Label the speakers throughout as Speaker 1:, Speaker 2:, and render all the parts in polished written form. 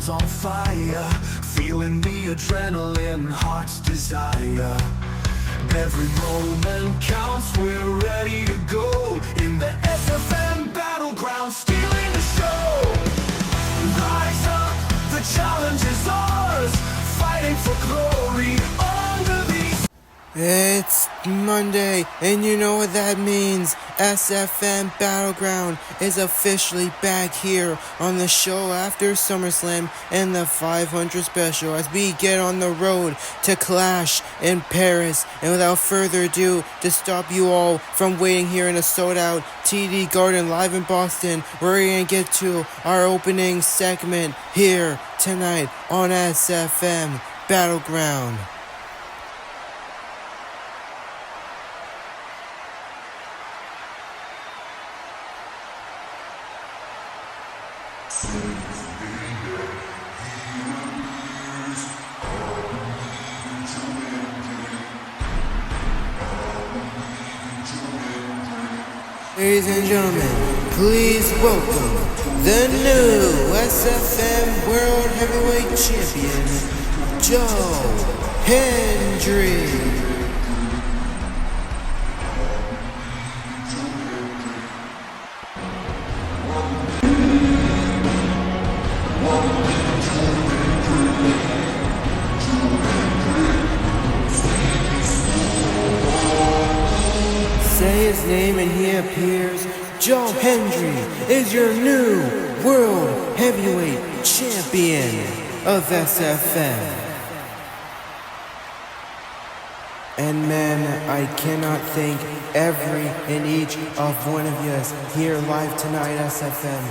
Speaker 1: soul's on fire, feeling the adrenaline, heart's desire. Every moment counts, we're ready to go. In the SFM battleground, stealing the show. Rise up, the challenge is ours, fighting for glory under these.
Speaker 2: It's Monday, and you know what that means. SFM Battleground is officially back here on the show after Summerslam and the 500 special as we get on the road to Clash in Paris. And without further ado, to stop you all from waiting here in a sold-out TD Garden live in Boston, we're going to get to our opening segment here tonight on SFM Battleground. Ladies and gentlemen, please welcome the new SFM World Heavyweight Champion, HENDRY. Say his name and he appears. HENDRY is your new World Heavyweight Champion of SFM. And man, I cannot thank every and each of one of you here live tonight at SFM.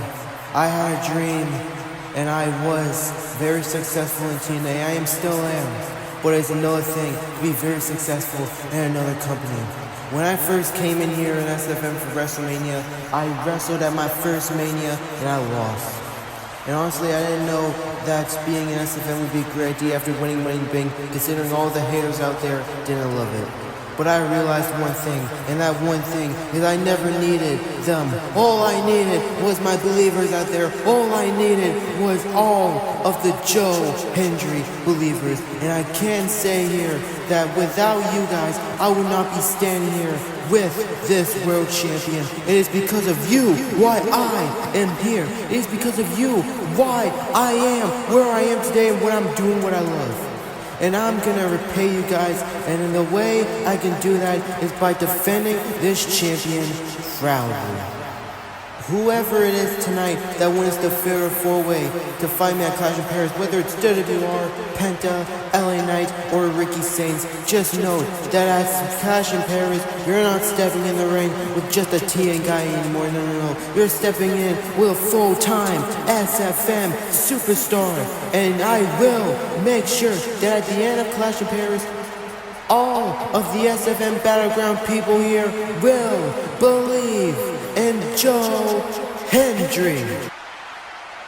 Speaker 2: I had a dream and I was very successful in TNA. I still am. But it's another thing to be very successful in another company. When I first came in here in SFM for WrestleMania, I wrestled at my first Mania and I lost. And honestly, I didn't know that being in SFM would be a great idea after winning Money in the Bank, considering all the haters out there didn't love it. But I realized one thing, and that one thing is I never needed them. All I needed was my believers out there. All I needed was all of the HENDRY believers. And I can say here that without you guys, I would not be standing here with this world champion. It is because of you why I am here. It is because of you why I am where I am today and what I'm doing what I love. And I'm gonna repay you guys, and in the way I can do that is by defending this champion proudly. Whoever it is tonight that wins the fair four-way to fight me at Clash in Paris, whether it's WR, PENTA, LA Knight, or Ricky Saints, just know that at Clash in Paris, you're not stepping in the ring with just a TN guy anymore. No. You're stepping in with a full-time SFM superstar. And I will make sure that at the end of Clash in Paris, all of the SFM Battleground people here will believe in HENDRY.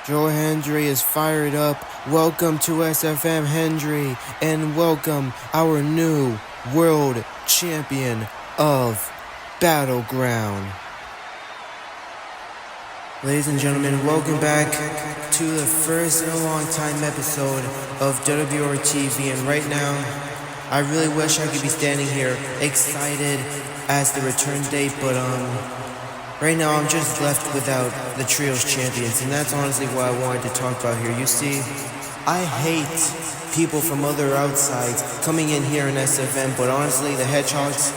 Speaker 2: HENDRY is fired up. Welcome to SFM HENDRY, and welcome our new world champion of Battleground. Ladies and gentlemen, welcome back to the first in a long time episode of WR TV, and right now, I really wish I could be standing here excited as the return date, but right now I'm just left without the Trios champions, and that's honestly what I wanted to talk about here. You see, I hate people from other outsides coming in here in SFM, but honestly, the Hedgehogs,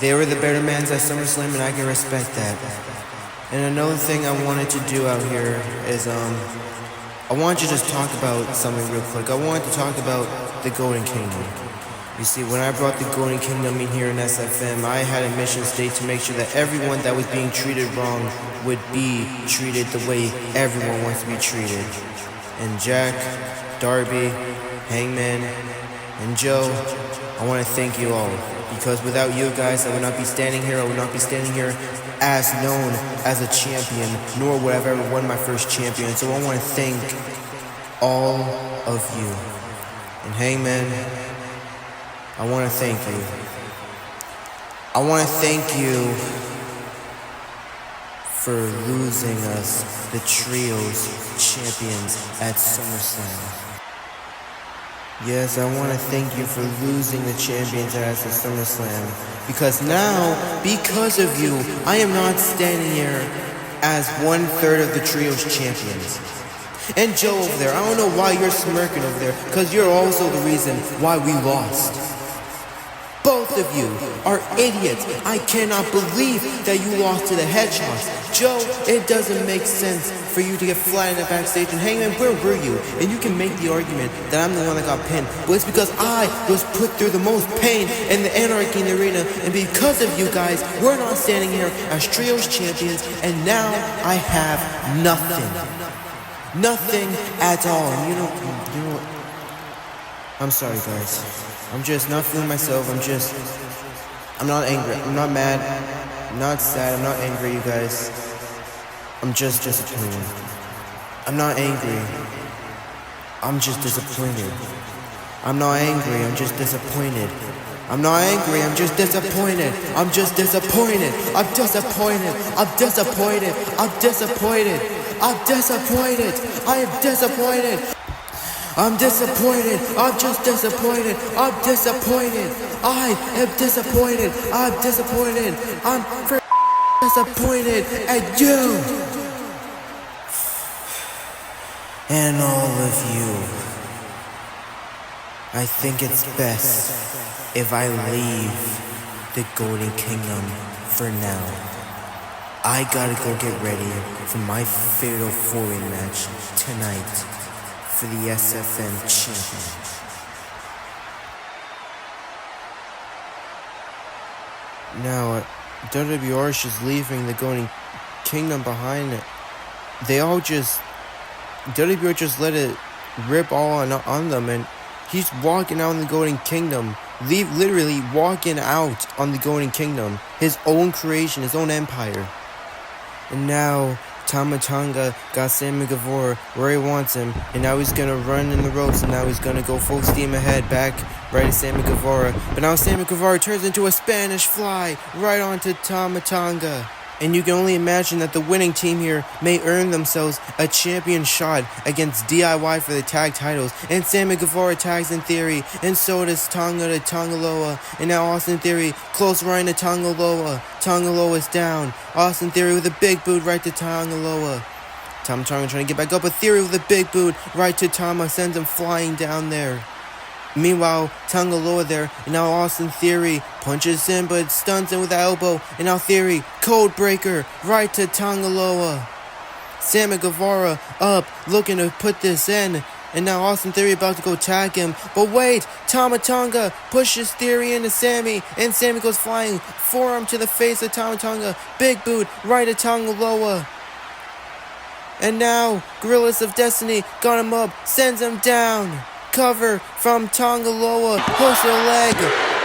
Speaker 2: they were the better mans at Summerslam, and I can respect that. And another thing I wanted to do out here is, I wanted to just talk about something real quick. I wanted to talk about the Golden Kingdom. You see, when I brought the Golden Kingdom in here in SFM, I had a mission state to make sure that everyone that was being treated wrong would be treated the way everyone wants to be treated. And Jack, Darby, Hangman, and Joe, I want to thank you all. Because without you guys, I would not be standing here. I would not be standing here as known as a champion, nor would I have ever won my first champion. So I want to thank all of you. And Hangman, I want to thank you. I want to thank you for losing us the Trios champions at Summerslam. Yes, I want to thank you for losing the champions at the SummerSlam. Because now, because of you, I am not standing here as 1/3 of the trio's champions. And Joe over there, I don't know why you're smirking over there, because you're also the reason why we lost. Both of you are idiots. I cannot believe that you lost to the Hedgehogs. Joe, it doesn't make sense for you to get flat in the backstage. And Hangman, where were you? And you can make the argument that I'm the one that got pinned, but it's because I was put through the most pain in the Anarchy in the arena. And because of you guys, we're not standing here as trios champions. And now I have nothing. Nothing at all. And you know what? I'm sorry, guys. I'm just not feeling myself. I'm not angry. I'm not mad. I'm not sad. I'm not angry, you guys. I'm just disappointed. I'm not angry. I'm just disappointed. I'm not angry. I'm just disappointed. I'm not angry. I'm just disappointed. I'm just disappointed. I'm disappointed. I'm disappointed. I'm disappointed. I'm disappointed. I am disappointed. I'm disappointed. I'm just disappointed. I'm disappointed. I am disappointed. I'm disappointed. I'm disappointed at you. And all of you. I think it's best if I leave the Golden Kingdom for now. I gotta go get ready for my fatal four-way match tonight for the SFM champion. Now, WWR is just leaving the Golden Kingdom behind it. WWR just let it rip all on them, and he's walking out in the Golden Kingdom. Literally walking out on the Golden Kingdom. His own creation, his own empire. And now, Tama Tonga got Sammy Guevara where he wants him, and now he's gonna run in the ropes, and now he's gonna go full steam ahead, back right at Sammy Guevara. But now Sammy Guevara turns into a Spanish fly right onto Tama Tonga. And you can only imagine that the winning team here may earn themselves a champion shot against DIY for the tag titles. And Sammy Guevara tags in Theory, and so does Tonga to Tongaloa. And now Austin Theory close right to Tongaloa. Tongaloa's down. Austin Theory with a big boot right to Tongaloa. Tama Tonga trying to get back up, but Theory with a big boot right to Tama sends him flying down there. Meanwhile, Tongaloa there, and now Austin Theory punches in, but stuns him with the elbow, and now Theory, code breaker, right to Tongaloa. Sammy Guevara up, looking to put this in, and now Austin Theory about to go tag him, but wait, Tama Tonga pushes Theory into Sammy, and Sammy goes flying, forearm to the face of Tama Tonga, big boot, right to Tongaloa. And now, Gorillas of Destiny got him up, sends him down. Cover from Tongaloa, push a leg.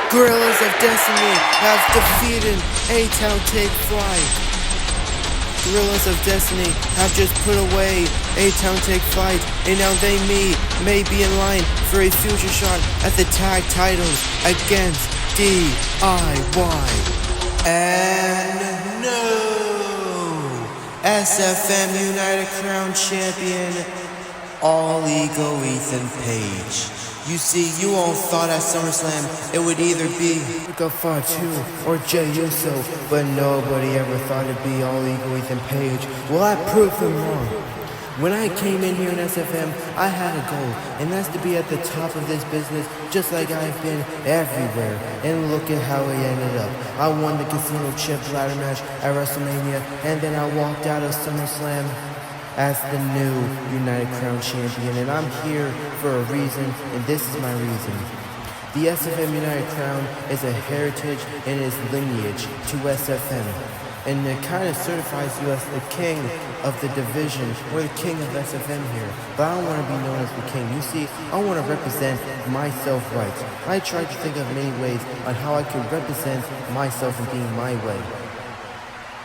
Speaker 2: Gorillas of Destiny have defeated A-Town Take Flight. Gorillas of Destiny have just put away A-Town Take Flight, and now they may be in line for a future shot at the tag titles against DIY. And no, SFM United Crown Champion, All Ego Ethan Page. You see, you all thought at SummerSlam it would either be Rico Fatu or Jey Uso, but nobody ever thought it'd be All Ego Ethan Page. Well, I proved them wrong. When I came in here in SFM, I had a goal, and that's to be at the top of this business, just like I've been everywhere. And look at how it ended up. I won the Casino Chip ladder match at WrestleMania, and then I walked out of SummerSlam as the new United Crown Champion, and I'm here for a reason, and this is my reason. The SFM United Crown is a heritage and is lineage to SFM, and it kind of certifies you as the king of the division, or the king of SFM here. But I don't want to be known as the king. You see, I want to represent myself right. I tried to think of many ways on how I could represent myself in being my way.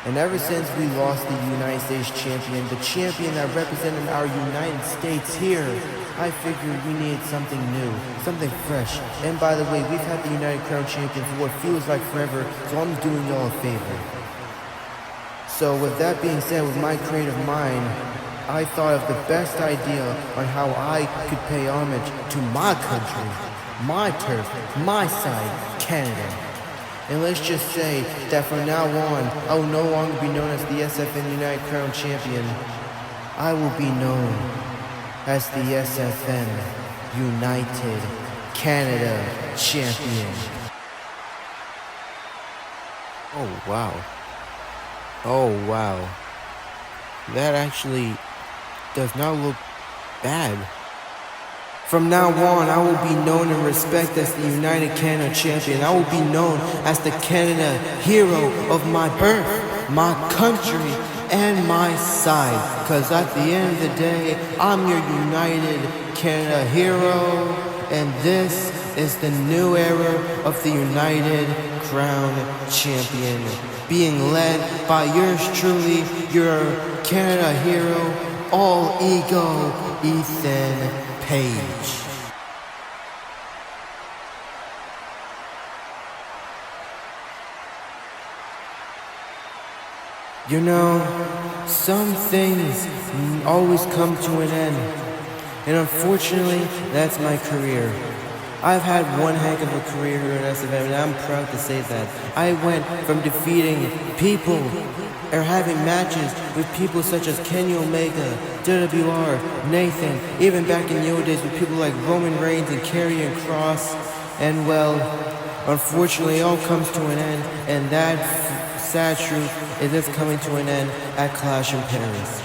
Speaker 2: And ever since we lost the United States champion, the champion that represented our United States here, I figured we needed something new, something fresh. And by the way, we've had the United Crown champion for what feels like forever, so I'm doing y'all a favor. So with that being said, with my creative mind, I thought of the best idea on how I could pay homage to my country, my turf, my side, Canada. And let's just say that from now on, I will no longer be known as the SFN United Crown Champion. I will be known as the SFN United Canada Champion. Oh wow. Oh wow. That actually does not look bad. From now on, I will be known and respected as the United Canada Champion. I will be known as the Canada hero of my birth, my country, and my side. Because at the end of the day, I'm your United Canada hero, and this is the new era of the United Crown Champion, being led by yours truly, your Canada hero, all ego, Ethan Page. You know, some things always come to an end, and unfortunately, that's my career. I've had one heck of a career here at SFM, and I'm proud to say that. I went from defeating people or having matches with people such as Kenny Omega, WR, Nathan, even back in the old days with people like Roman Reigns and Karrion Kross. And well, unfortunately, it all comes to an end, and that sad truth is it's coming to an end at Clash in Paris.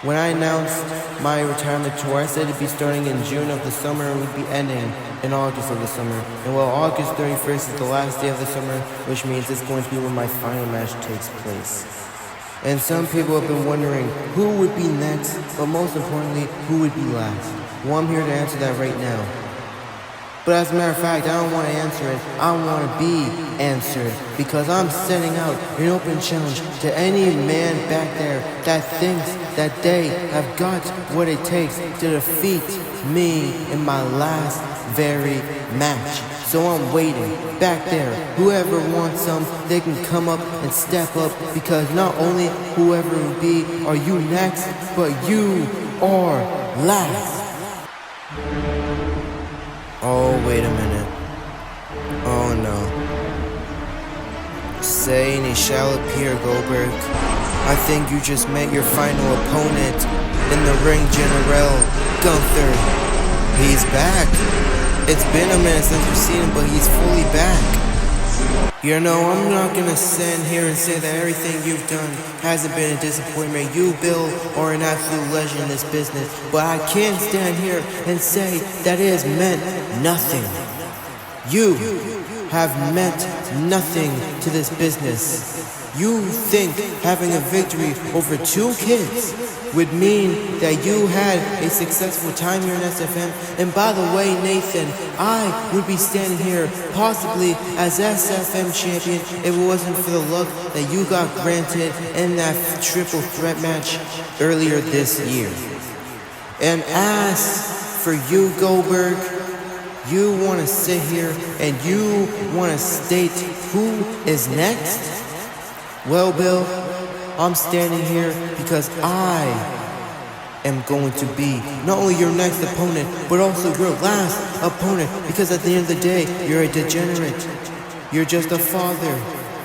Speaker 2: When I announced my retirement tour, I said it'd be starting in June of the summer and would be ending in August of the summer. And well, August 31st is the last day of the summer, which means it's going to be when my final match takes place. And some people have been wondering who would be next, but most importantly, who would be last. Well, I'm here to answer that right now. But as a matter of fact, I don't want to answer it. I want to be answered, because I'm setting out an open challenge to any man back there that thinks that they have got what it takes to defeat me in my last very match. So I'm waiting back there. Whoever wants some, they can come up and step up, because not only whoever will be are you next, but you are last. Oh, wait a minute. Oh no. Say and he shall appear, Goldberg. I think you just met your final opponent in the ring, General Gunther. He's back. It's been a minute since we've seen him, but he's fully back. You know, I'm not gonna stand here and say that everything you've done hasn't been a disappointment. You, Bill, are an absolute legend in this business, but I can't stand here and say that it has meant nothing. You have meant nothing to this business. You think having a victory over 2 kids would mean that you had a successful time here in SFM. And by the way, Nathan, I would be standing here possibly as SFM champion if it wasn't for the luck that you got granted in that triple threat match earlier this year. And as for you, Goldberg, you want to sit here and you want to state who is next? Well, Bill, I'm standing here because I am going to be not only your next opponent, but also your last opponent, because at the end of the day, you're a degenerate. You're just a father,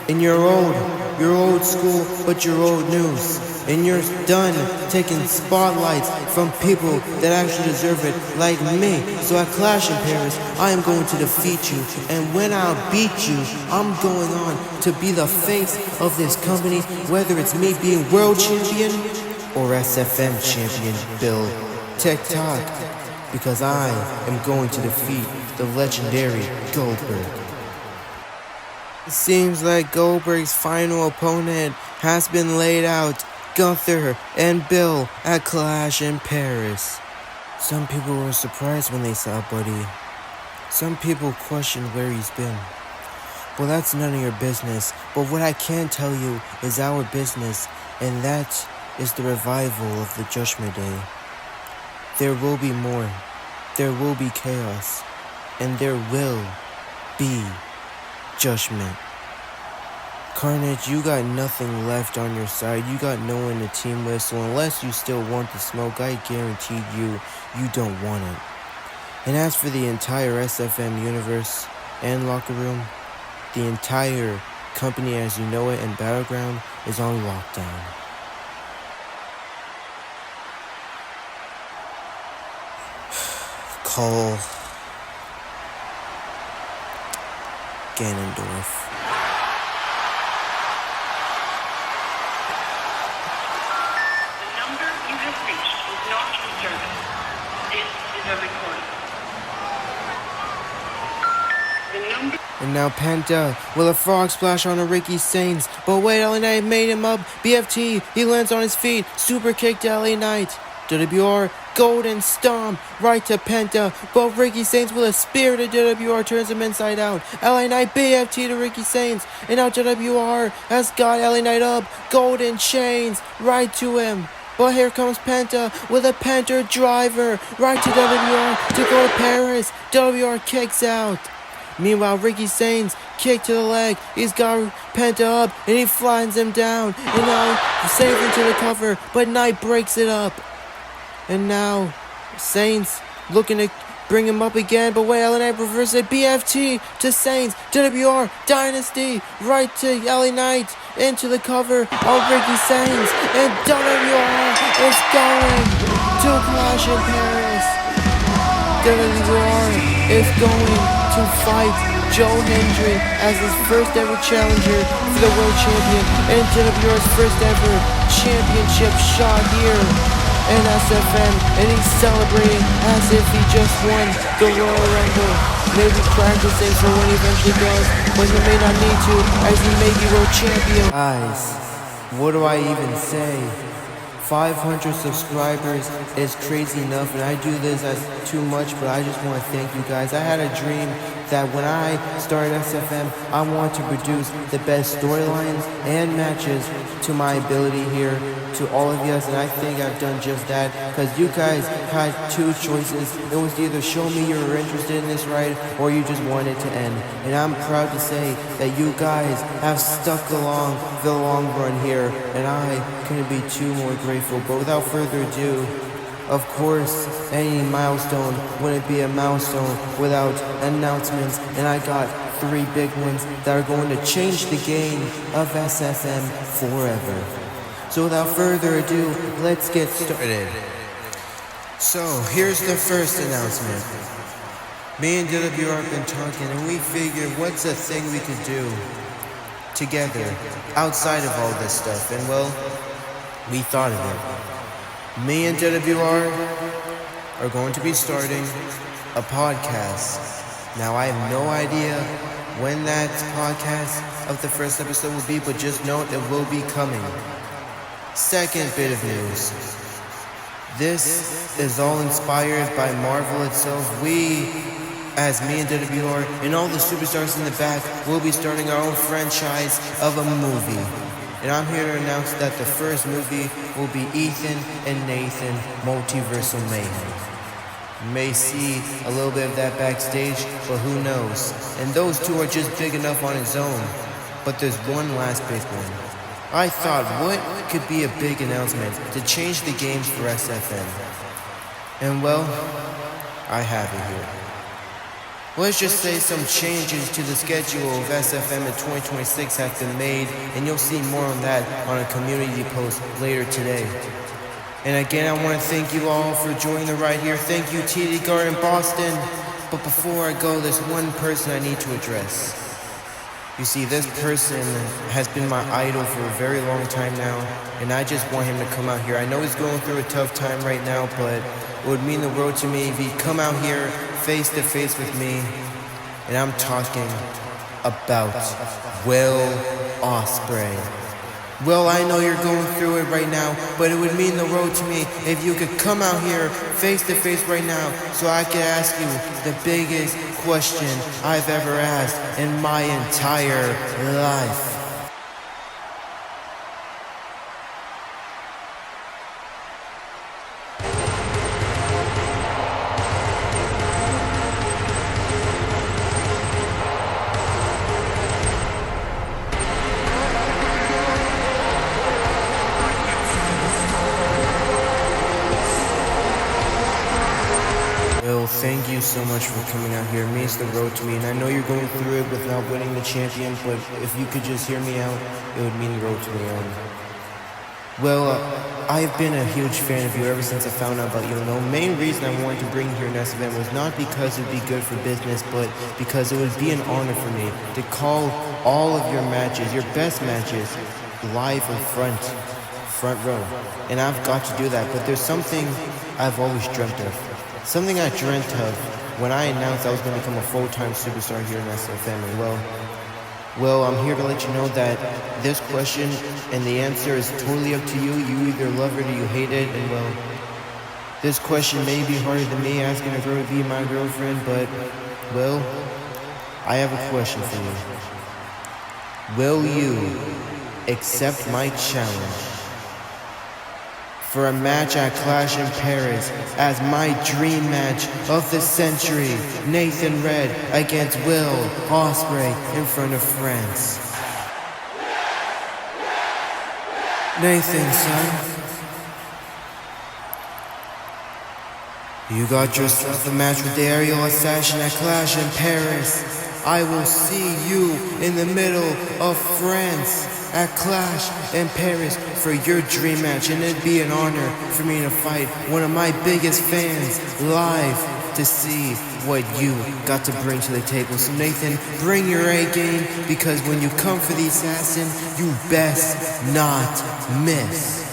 Speaker 2: and you're old school, but you're old news. And you're done taking spotlights from people that actually deserve it, like me. So at Clash in Paris, I am going to defeat you. And when I beat you, I'm going on to be the face of this company, whether it's me being world champion or SFM champion, Bill TikTok. Because I am going to defeat the legendary Goldberg. It seems like Goldberg's final opponent has been laid out. Gunther and Bill at Clash in Paris. Some people were surprised when they saw Buddy. Some people questioned where he's been. Well, that's none of your business. But what I can tell you is our business, and that is the revival of the Judgment Day. There will be more. There will be chaos. And there will be judgment. Carnage, you got nothing left on your side. You got no one to team with, so unless you still want the smoke, I guarantee you don't want it. And as for the entire SFM universe and locker room, the entire company as you know it and Battleground is on lockdown. Call Ganondorf. And now Penta with a frog splash on a Ricky Saints. But wait, LA Knight made him up. BFT, he lands on his feet. Super kick to LA Knight. WR, golden stomp right to Penta. But Ricky Saints with a spear to WR turns him inside out. LA Knight BFT to Ricky Saints. And now WR has got LA Knight up. Golden chains right to him. But here comes Penta with a Penta driver right to WR to go to Paris. WR kicks out. Meanwhile, Ricky Saints kick to the leg. He's got Penta up and he flattens him down. And now Saints into the cover, but Knight breaks it up. And now Saints looking to bring him up again, but wait, LA Knight reverses it. BFT to Saints. WR Dynasty right to LA Knight into the cover of Ricky Saints. And WR is going to clash in Paris. WR is going to fight HENDRY as his first ever challenger for the world champion and WR's first ever championship shot here in SFM, and he's celebrating as if he just won the Royal Rumble. Maybe practicing for when he eventually does, but he may not need to as he may be world champion. Guys, what do I even say? 500 subscribers is crazy enough, and I do this as too much, but I just want to thank you guys. I had a dream that when I started SFM, I want to produce the best storylines and matches to my ability here to all of you guys, and I think I've done just that, because you guys had two choices. It was to either show me you were interested in this ride, or you just wanted it to end. And I'm proud to say that you guys have stuck along the long run here, and I couldn't be too more grateful. But without further ado, of course, any milestone wouldn't be a milestone without announcements, and I got 3 big ones that are going to change the game of SFM forever. So without further ado, let's get started. So here's the first announcement. Me and WR have been talking, and we figured what's a thing we could do together outside of all this stuff, and well, we thought of it. Me and WR are going to be starting a podcast. Now I have no idea when that podcast of the first episode will be, but just know it will be coming. Second bit of news. This is all inspired by Marvel itself. We, as me and WR and all the superstars in the back, will be starting our own franchise of a movie. And I'm here to announce that the first movie will be Ethan and Nathan Multiversal Mayhem. You may see a little bit of that backstage, but who knows? And those two are just big enough on its own. But there's one last big one. I thought, what could be a big announcement to change the games for SFM? And well, I have it here. Let's just say some changes to the schedule of SFM in 2026 have been made, and you'll see more on that on a community post later today. And again, I want to thank you all for joining the ride here. Thank you, TD Garden Boston. But before I go, there's one person I need to address. You see, this person has been my idol for a very long time now, and I just want him to come out here. I know he's going through a tough time right now, but it would mean the world to me if he'd come out here face to face with me. And I'm talking about Will Ospreay. Well, I know you're going through it right now, but it would mean the world to me if you could come out here face to face right now so I could ask you the biggest question I've ever asked in my entire life. thank you so much for coming out here. It means the road to me, and I know you're going through it without winning the champion, but if you could just hear me out, it would mean the road to me. I've been a huge fan of you ever since I found out about you. The main reason I wanted to bring you here in this event was not because it would be good for business, but because it would be an honor for me to call all of your matches, your best matches, live in front row. And I've got to do that, but there's something I've always dreamt of. Something I dreamt of when I announced I was going to become a full-time superstar here in SFM. And well, I'm here to let you know that this question and the answer is totally up to you. You either love it or you hate it. And this question may be harder than me asking a girl to be my girlfriend, but I have a question for you. Will you accept my challenge for a match at Clash in Paris as my dream match of the century? Nathan Red against Will Ospreay in front of friends. Nathan, son, you got yourself a match with the aerial assassin at Clash in Paris. I will see you in the middle of France at Clash in Paris for your dream match, and it'd be an honor for me to fight one of my biggest fans live to see what you got to bring to the table. So Nathan, bring your A game, because when you come for the assassin, you best not miss.